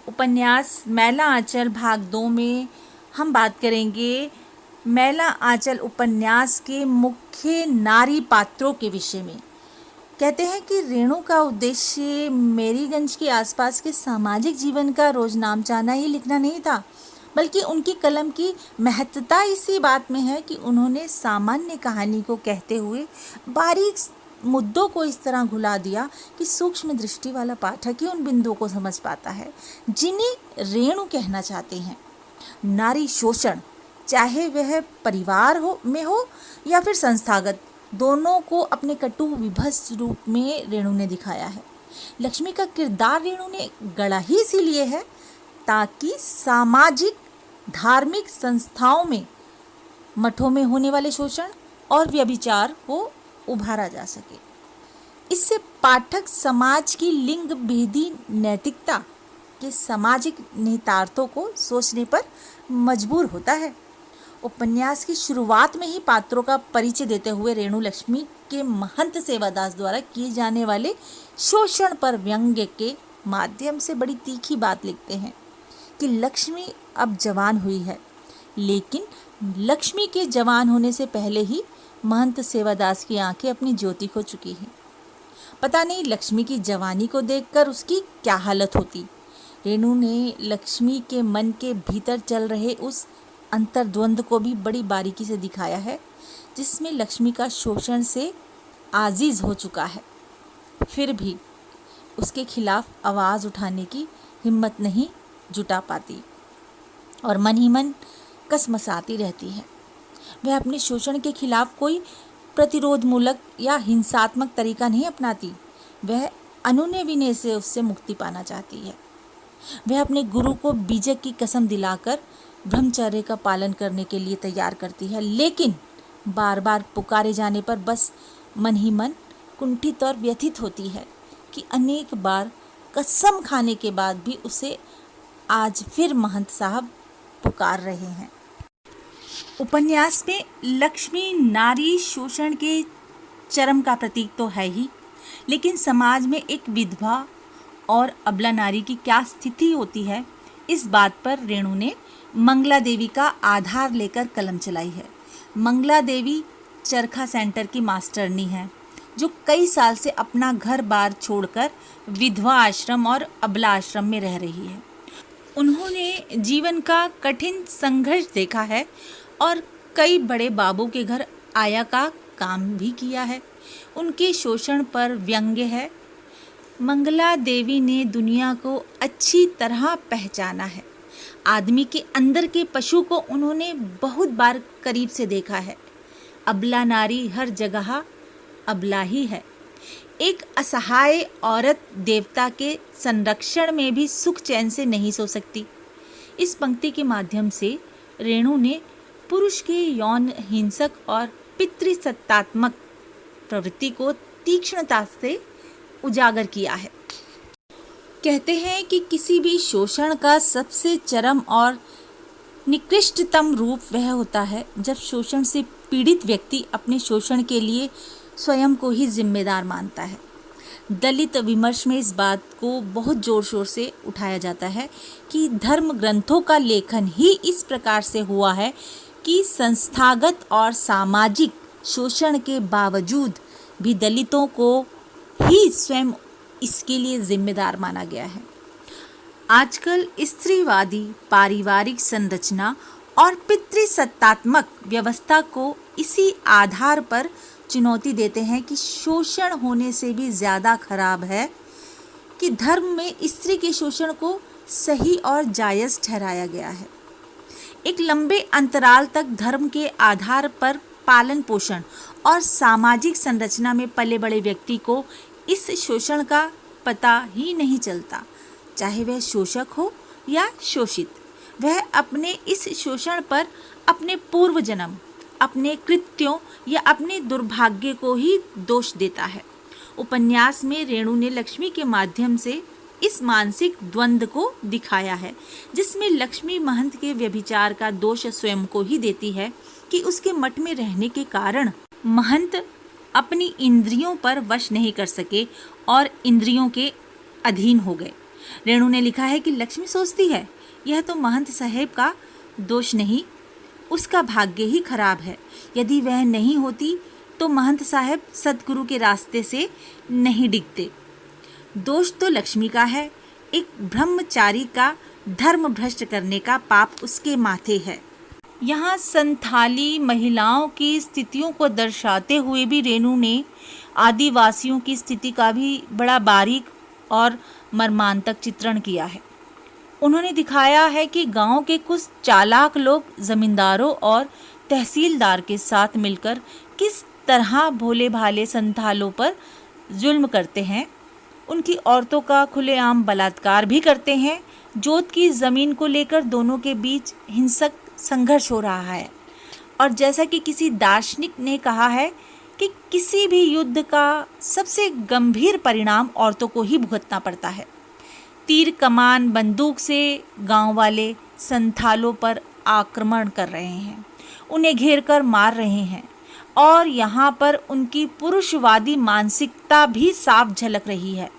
उपन्यास मैला आंचल भाग 2 में हम बात करेंगे मैला आंचल उपन्यास के मुख्य नारी पात्रों के विषय में। कहते हैं कि रेणु का उद्देश्य मेरीगंज के आसपास के सामाजिक जीवन का रोजनामचाना ही लिखना नहीं था, बल्कि उनकी कलम की महत्ता इसी बात में है कि उन्होंने सामान्य कहानी को कहते हुए बारीक मुद्दों को इस तरह घुला दिया कि सूक्ष्म दृष्टि वाला पाठक ही उन बिंदुओं को समझ पाता है जिन्हें रेणु कहना चाहते हैं। नारी शोषण, चाहे वह परिवार में हो या फिर संस्थागत, दोनों को अपने कटु विभत्स रूप में रेणु ने दिखाया है। लक्ष्मी का किरदार रेणु ने गढ़ा ही इसीलिए है ताकि सामाजिक धार्मिक संस्थाओं में मठों में होने वाले शोषण और व्यभिचार को उभारा जा सके। इससे पाठक समाज की लिंग भेदी नैतिकता के सामाजिक निहितार्थों को सोचने पर मजबूर होता है। उपन्यास की शुरुआत में ही पात्रों का परिचय देते हुए रेणु लक्ष्मी के महंत सेवादास द्वारा किए जाने वाले शोषण पर व्यंग्य के माध्यम से बड़ी तीखी बात लिखते हैं कि लक्ष्मी अब जवान हुई है, लेकिन लक्ष्मी के जवान होने से पहले ही महंत सेवादास की आंखें अपनी ज्योति खो चुकी हैं। पता नहीं लक्ष्मी की जवानी को देखकर उसकी क्या हालत होती। रेणु ने लक्ष्मी के मन के भीतर चल रहे उस अंतर्द्वंद को भी बड़ी बारीकी से दिखाया है, जिसमें लक्ष्मी का शोषण से आजीज हो चुका है, फिर भी उसके खिलाफ आवाज़ उठाने की हिम्मत नहीं जुटा पाती और मन ही मन कसमसाती रहती है। वह अपने शोषण के खिलाफ कोई प्रतिरोधमूलक या हिंसात्मक तरीका नहीं अपनाती, वह अनुनय विनय से उससे मुक्ति पाना चाहती है। वह अपने गुरु को बीजक की कसम दिलाकर ब्रह्मचर्य का पालन करने के लिए तैयार करती है, लेकिन बार बार पुकारे जाने पर बस मन ही मन कुंठित और व्यथित होती है कि अनेक बार कसम खाने के बाद भी उसे आज फिर महंत साहब पुकार रहे हैं। उपन्यास में लक्ष्मी नारी शोषण के चरम का प्रतीक तो है ही, लेकिन समाज में एक विधवा और अबला नारी की क्या स्थिति होती है, इस बात पर रेणु ने मंगला देवी का आधार लेकर कलम चलाई है। मंगला देवी चरखा सेंटर की मास्टरनी है, जो कई साल से अपना घर बार छोड़कर विधवा आश्रम और अबला आश्रम में रह रही है। उन्होंने जीवन का कठिन संघर्ष देखा है और कई बड़े बाबू के घर आया का काम भी किया है। उनके शोषण पर व्यंग्य है। मंगला देवी ने दुनिया को अच्छी तरह पहचाना है। आदमी के अंदर के पशु को उन्होंने बहुत बार करीब से देखा है। अबला नारी हर जगह अबला ही है। एक असहाय औरत देवता के संरक्षण में भी सुख चैन से नहीं सो सकती। इस पंक्ति के माध्यम से रेणु ने पुरुष के यौन हिंसक और पितृसत्तात्मक प्रवृत्ति को तीक्ष्णता से उजागर किया है। कहते हैं कि किसी भी शोषण का सबसे चरम और निकृष्टतम रूप वह होता है जब शोषण से पीड़ित व्यक्ति अपने शोषण के लिए स्वयं को ही जिम्मेदार मानता है। दलित विमर्श में इस बात को बहुत जोर शोर से उठाया जाता है कि धर्म ग्रंथों का लेखन ही इस प्रकार से हुआ है कि संस्थागत और सामाजिक शोषण के बावजूद भी दलितों को ही स्वयं इसके लिए जिम्मेदार माना गया है। आजकल स्त्रीवादी पारिवारिक संरचना और पितृसत्तात्मक व्यवस्था को इसी आधार पर चुनौती देते हैं कि शोषण होने से भी ज़्यादा खराब है कि धर्म में स्त्री के शोषण को सही और जायज़ ठहराया गया है। एक लंबे अंतराल तक धर्म के आधार पर पालन पोषण और सामाजिक संरचना में पले बड़े व्यक्ति को इस शोषण का पता ही नहीं चलता, चाहे वह शोषक हो या शोषित। वह अपने इस शोषण पर अपने पूर्व जन्म, अपने कृत्यों या अपने दुर्भाग्य को ही दोष देता है। उपन्यास में रेणु ने लक्ष्मी के माध्यम से इस मानसिक द्वंद्व को दिखाया है, जिसमें लक्ष्मी महंत के व्यभिचार का दोष स्वयं को ही देती है कि उसके मठ में रहने के कारण महंत अपनी इंद्रियों पर वश नहीं कर सके और इंद्रियों के अधीन हो गए। रेणु ने लिखा है कि लक्ष्मी सोचती है यह तो महंत साहेब का दोष नहीं, उसका भाग्य ही खराब है। यदि वह नहीं होती तो महंत साहब सतगुरु के रास्ते से नहीं डिगते। दोष तो लक्ष्मी का है, एक ब्रह्मचारी का धर्म भ्रष्ट करने का पाप उसके माथे है। यहाँ संथाली महिलाओं की स्थितियों को दर्शाते हुए भी रेणु ने आदिवासियों की स्थिति का भी बड़ा बारीक और मर्मांतक चित्रण किया है। उन्होंने दिखाया है कि गांव के कुछ चालाक लोग जमींदारों और तहसीलदार के साथ मिलकर किस तरह भोले भाले संथालों पर जुल्म करते हैं। उनकी औरतों का खुलेआम बलात्कार भी करते हैं। जोत की ज़मीन को लेकर दोनों के बीच हिंसक संघर्ष हो रहा है। और जैसा कि किसी दार्शनिक ने कहा है कि किसी भी युद्ध का सबसे गंभीर परिणाम औरतों को ही भुगतना पड़ता है। तीर कमान बंदूक से गांव वाले संथालों पर आक्रमण कर रहे हैं, उन्हें घेर कर मार रहे हैं और यहाँ पर उनकी पुरुषवादी मानसिकता भी साफ झलक रही है।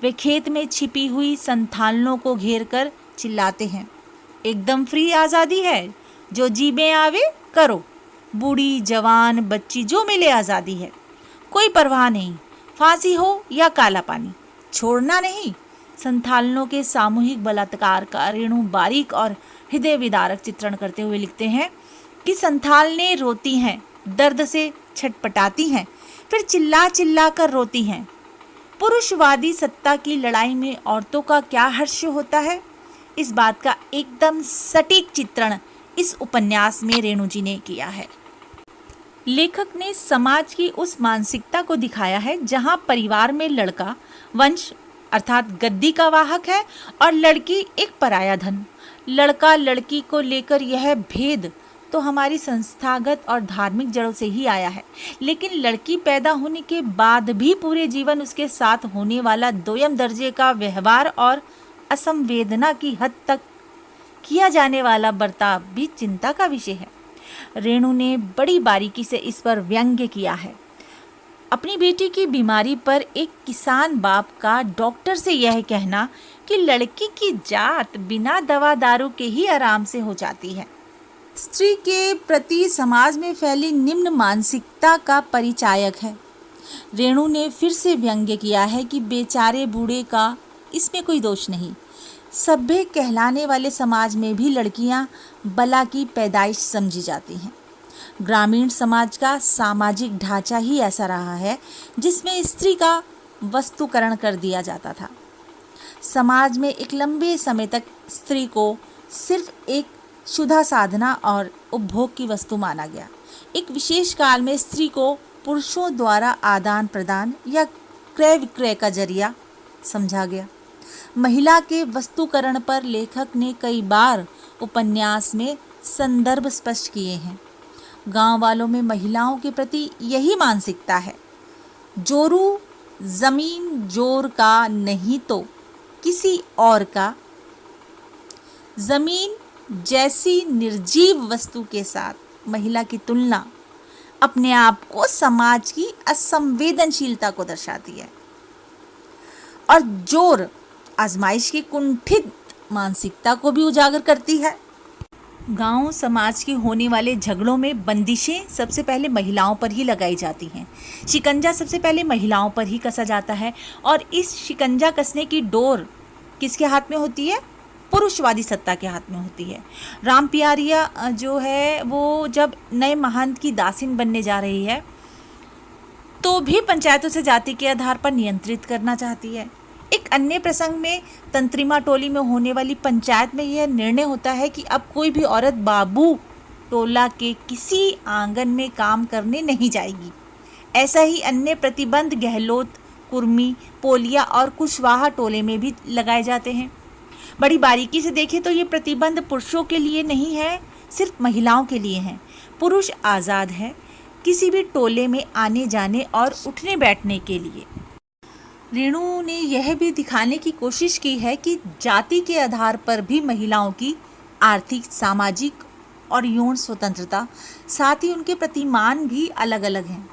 वे खेत में छिपी हुई संथालों को घेर कर चिल्लाते हैं, एकदम फ्री आज़ादी है, जो जी में आवे करो, बूढ़ी जवान बच्ची जो मिले आज़ादी है, कोई परवाह नहीं, फांसी हो या काला पानी, छोड़ना नहीं। संथालनों के सामूहिक बलात्कार का रेणु बारीक और हृदय विदारक चित्रण करते हुए लिखते हैं कि संथालने रोती हैं, दर्द से छटपटाती हैं, फिर चिल्ला चिल्ला कर रोती हैं। पुरुषवादी सत्ता की लड़ाई में औरतों का क्या हर्ष होता है, इस बात का एकदम सटीक चित्रण इस उपन्यास में रेणु जी ने किया है। लेखक ने समाज की उस मानसिकता को दिखाया है जहां परिवार में लड़का वंश अर्थात गद्दी का वाहक है और लड़की एक पराया धन। लड़का लड़की को लेकर यह भेद तो हमारी संस्थागत और धार्मिक जड़ों से ही आया है, लेकिन लड़की पैदा होने के बाद भी पूरे जीवन उसके साथ होने वाला दोयम दर्जे का व्यवहार और असंवेदना की हद तक किया जाने वाला बर्ताव भी चिंता का विषय है। रेणु ने बड़ी बारीकी से इस पर व्यंग्य किया है। अपनी बेटी की बीमारी पर एक किसान बाप का डॉक्टर से यह कहना कि लड़की की जात बिना दवा दारू के ही आराम से हो जाती है, स्त्री के प्रति समाज में फैली निम्न मानसिकता का परिचायक है। रेणु ने फिर से व्यंग्य किया है कि बेचारे बूढ़े का इसमें कोई दोष नहीं। सभ्य कहलाने वाले समाज में भी लड़कियां बला की पैदाइश समझी जाती हैं। ग्रामीण समाज का सामाजिक ढांचा ही ऐसा रहा है जिसमें स्त्री का वस्तुकरण कर दिया जाता था। समाज में एक लंबे समय तक स्त्री को सिर्फ एक क्षुधा साधना और उपभोग की वस्तु माना गया। एक विशेष काल में स्त्री को पुरुषों द्वारा आदान प्रदान या क्रय विक्रय का जरिया समझा गया। महिला के वस्तुकरण पर लेखक ने कई बार उपन्यास में संदर्भ स्पष्ट किए हैं। गांव वालों में महिलाओं के प्रति यही मानसिकता है। जोरू जमीन जोर का नहीं तो किसी और का, जमीन जैसी निर्जीव वस्तु के साथ महिला की तुलना अपने आप को समाज की असंवेदनशीलता को दर्शाती है और जोर आजमाइश की कुंठित मानसिकता को भी उजागर करती है। गांव समाज के होने वाले झगड़ों में बंदिशें सबसे पहले महिलाओं पर ही लगाई जाती हैं। शिकंजा सबसे पहले महिलाओं पर ही कसा जाता है और इस शिकंजा कसने की डोर किसके हाथ में होती है? पुरुषवादी सत्ता के हाथ में होती है। राम प्यारिया जो है वो जब नए महंत की दासिन बनने जा रही है तो भी पंचायतों से जाति के आधार पर नियंत्रित करना चाहती है। एक अन्य प्रसंग में तंत्रिमा टोली में होने वाली पंचायत में यह निर्णय होता है कि अब कोई भी औरत बाबू टोला के किसी आंगन में काम करने नहीं जाएगी। ऐसा ही अन्य प्रतिबंध गहलोत, कुर्मी, पोलिया और कुशवाहा टोले में भी लगाए जाते हैं। बड़ी बारीकी से देखें तो ये प्रतिबंध पुरुषों के लिए नहीं है, सिर्फ महिलाओं के लिए हैं। पुरुष आज़ाद है किसी भी टोले में आने जाने और उठने बैठने के लिए। रेणु ने यह भी दिखाने की कोशिश की है कि जाति के आधार पर भी महिलाओं की आर्थिक, सामाजिक और यौन स्वतंत्रता, साथ ही उनके प्रतिमान भी अलग अलग हैं।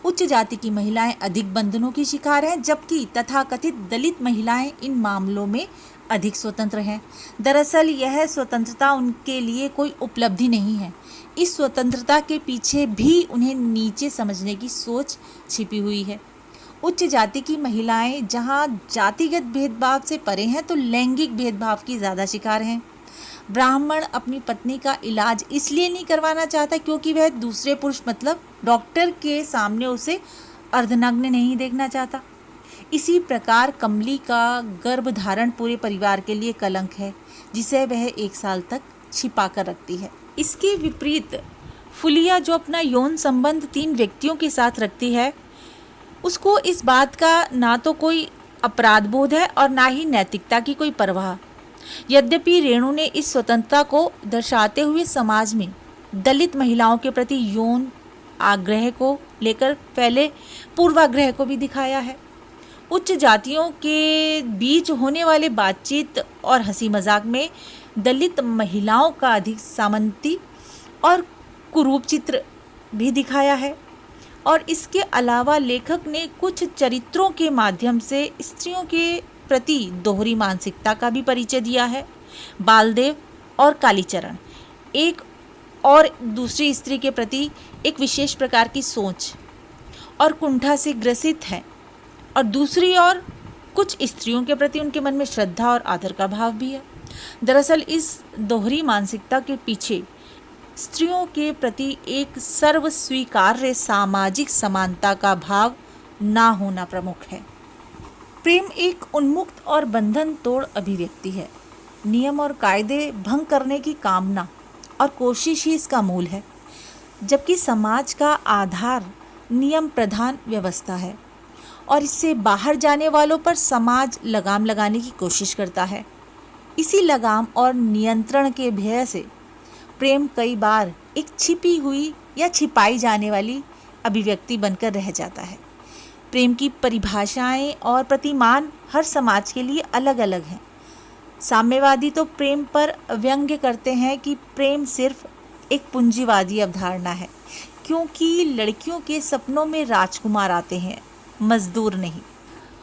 उच्च जाति की महिलाएं अधिक बंधनों की शिकार हैं, जबकि तथाकथित दलित महिलाएं इन मामलों में अधिक स्वतंत्र हैं। दरअसल यह स्वतंत्रता उनके लिए कोई उपलब्धि नहीं है। इस स्वतंत्रता के पीछे भी उन्हें नीचे समझने की सोच छिपी हुई है। उच्च जाति की महिलाएं जहां जातिगत भेदभाव से परे हैं, तो लैंगिक भेदभाव की ज़्यादा शिकार हैं। ब्राह्मण अपनी पत्नी का इलाज इसलिए नहीं करवाना चाहता क्योंकि वह दूसरे पुरुष मतलब डॉक्टर के सामने उसे अर्धनग्न नहीं देखना चाहता। इसी प्रकार कमली का गर्भधारण पूरे परिवार के लिए कलंक है, जिसे वह 1 साल तक छिपा कर रखती है। इसके विपरीत फुलिया, जो अपना यौन संबंध 3 व्यक्तियों के साथ रखती है, उसको इस बात का ना तो कोई अपराध बोध है और ना ही नैतिकता की कोई परवाह। यद्यपि रेणु ने इस स्वतंत्रता को दर्शाते हुए समाज में दलित महिलाओं के प्रति यौन आग्रह को लेकर फैले पूर्वाग्रह को भी दिखाया है। उच्च जातियों के बीच होने वाले बातचीत और हंसी मजाक में दलित महिलाओं का अधिक सामंती और कुरूप चित्र भी दिखाया है। और इसके अलावा लेखक ने कुछ चरित्रों के माध्यम से स्त्रियों के प्रति दोहरी मानसिकता का भी परिचय दिया है। बालदेव और कालीचरण एक और दूसरी स्त्री के प्रति एक विशेष प्रकार की सोच और कुंठा से ग्रसित है, और दूसरी ओर कुछ स्त्रियों के प्रति उनके मन में श्रद्धा और आदर का भाव भी है। दरअसल इस दोहरी मानसिकता के पीछे स्त्रियों के प्रति एक सर्वस्वीकार्य सामाजिक समानता का भाव ना होना प्रमुख है। प्रेम एक उन्मुक्त और बंधन तोड़ अभिव्यक्ति है। नियम और कायदे भंग करने की कामना और कोशिश ही इसका मूल है, जबकि समाज का आधार नियम प्रधान व्यवस्था है और इससे बाहर जाने वालों पर समाज लगाम लगाने की कोशिश करता है। इसी लगाम और नियंत्रण के भय से प्रेम कई बार एक छिपी हुई या छिपाई जाने वाली अभिव्यक्ति बनकर रह जाता है। प्रेम की परिभाषाएं और प्रतिमान हर समाज के लिए अलग अलग हैं। साम्यवादी तो प्रेम पर व्यंग्य करते हैं कि प्रेम सिर्फ एक पूंजीवादी अवधारणा है, क्योंकि लड़कियों के सपनों में राजकुमार आते हैं, मजदूर नहीं।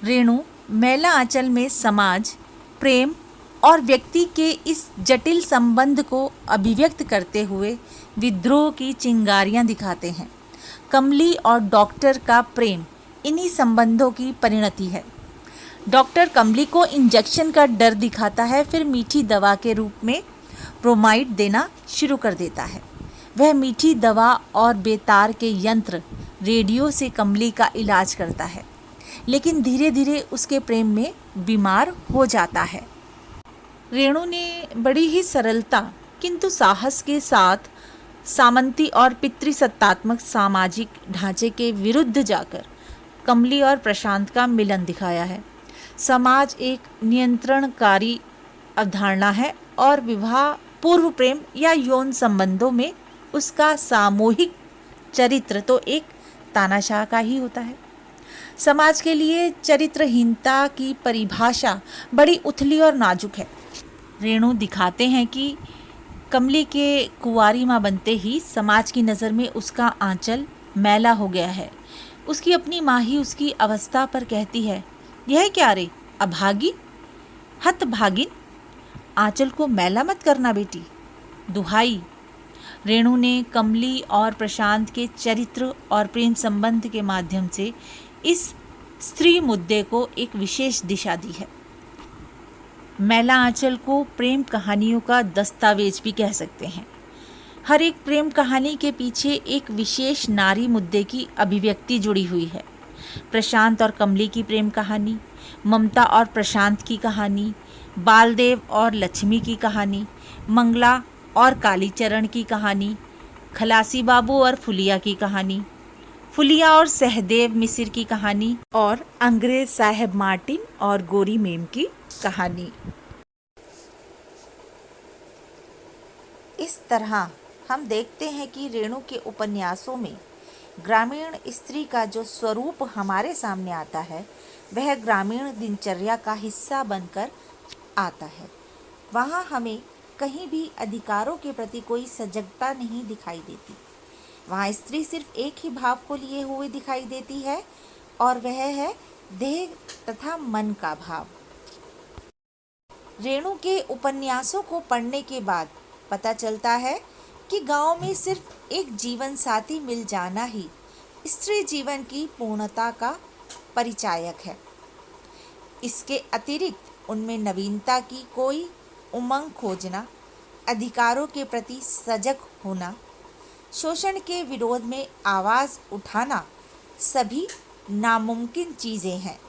रेणु मैला आंचल में समाज, प्रेम और व्यक्ति के इस जटिल संबंध को अभिव्यक्त करते हुए विद्रोह की चिंगारियां दिखाते हैं। कमली और डॉक्टर का प्रेम इन्हीं संबंधों की परिणति है। डॉक्टर कमली को इंजेक्शन का डर दिखाता है, फिर मीठी दवा के रूप में ब्रोमाइड देना शुरू कर देता है। वह मीठी दवा और बेतार के यंत्र रेडियो से कमली का इलाज करता है, लेकिन धीरे धीरे उसके प्रेम में बीमार हो जाता है। रेणु ने बड़ी ही सरलता किंतु साहस के साथ सामंती और पितृसत्तात्मक सामाजिक ढांचे के विरुद्ध जाकर कमली और प्रशांत का मिलन दिखाया है। समाज एक नियंत्रणकारी अवधारणा है और विवाह पूर्व प्रेम या यौन संबंधों में उसका सामूहिक चरित्र तो एक तानाशाह का ही होता है। समाज के लिए चरित्रहीनता की परिभाषा बड़ी उथली और नाजुक है। रेणु दिखाते हैं कि कमली के कुंवारी माँ बनते ही समाज की नज़र में उसका आंचल मैला हो गया है। उसकी अपनी माँ ही उसकी अवस्था पर कहती है, यह क्या रे अभागी, हतभागिन, आंचल को मैला मत करना बेटी, दुहाई। रेणु ने कमली और प्रशांत के चरित्र और प्रेम संबंध के माध्यम से इस स्त्री मुद्दे को एक विशेष दिशा दी है। मैला आंचल को प्रेम कहानियों का दस्तावेज भी कह सकते हैं। हर एक प्रेम कहानी के पीछे एक विशेष नारी मुद्दे की अभिव्यक्ति जुड़ी हुई है। प्रशांत और कमली की प्रेम कहानी, ममता और प्रशांत की कहानी, बालदेव और लक्ष्मी की कहानी, मंगला और कालीचरण की कहानी, खलासी बाबू और फुलिया की कहानी, फुलिया और सहदेव मिसिर की कहानी, और अंग्रेज साहब मार्टिन और गोरी मेम की कहानी। इस तरह हम देखते हैं कि रेणु के उपन्यासों में ग्रामीण स्त्री का जो स्वरूप हमारे सामने आता है, वह ग्रामीण दिनचर्या का हिस्सा बनकर आता है। वहाँ हमें कहीं भी अधिकारों के प्रति कोई सजगता नहीं दिखाई देती। वहाँ स्त्री सिर्फ एक ही भाव को लिए हुए दिखाई देती है और वह है देह तथा मन का भाव। रेणु के उपन्यासों को पढ़ने के बाद पता चलता है कि गांव में सिर्फ एक जीवन साथी मिल जाना ही स्त्री जीवन की पूर्णता का परिचायक है। इसके अतिरिक्त उनमें नवीनता की कोई उमंग खोजना, अधिकारों के प्रति सजग होना, शोषण के विरोध में आवाज़ उठाना सभी नामुमकिन चीज़ें हैं।